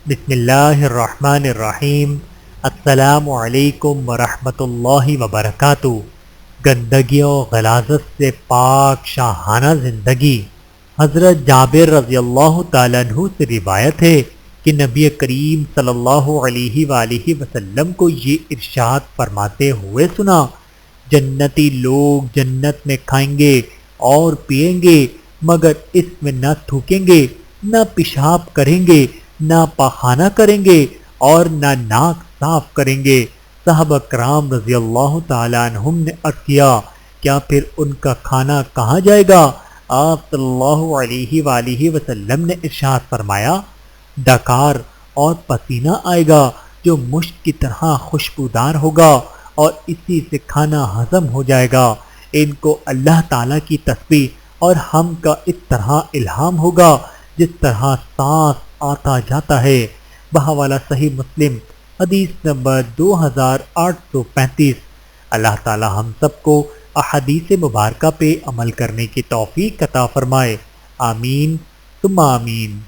بسم اللہ الرحمن الرحیم۔ السلام علیکم ورحمۃ اللہ وبرکاتہ۔ گندگی و غلاظت سے پاک شاہانہ زندگی۔ حضرت جابر رضی اللہ تعالیٰ عنہ سے روایت ہے کہ نبی کریم صلی اللہ علیہ وآلہ وسلم کو یہ ارشاد فرماتے ہوئے سنا، جنتی لوگ جنت میں کھائیں گے اور پیئیں گے مگر اس میں نہ تھوکیں گے، نہ پیشاب کریں گے، نہ پاخانہ کریں گے اور نہ ناک صاف کریں گے۔ صحابہ کرام رضی اللہ تعالیٰ عنہم نے عرض کیا، کیا پھر ان کا کھانا کہاں جائے گا؟ آپ صلی اللہ علیہ وآلہ وسلم نے ارشاد فرمایا، ڈکار اور پسینہ آئے گا جو مشک کی طرح خوشبودار ہوگا اور اسی سے کھانا ہضم ہو جائے گا۔ ان کو اللہ تعالیٰ کی تسبیح اور حمد کا اس طرح الہام ہوگا جس طرح سانس آتا جاتا ہے۔ بحوالہ صحیح مسلم حدیث نمبر 2835۔ اللہ تعالی ہم سب کو احادیث مبارکہ پہ عمل کرنے کی توفیق عطا فرمائے، آمین ثم آمین۔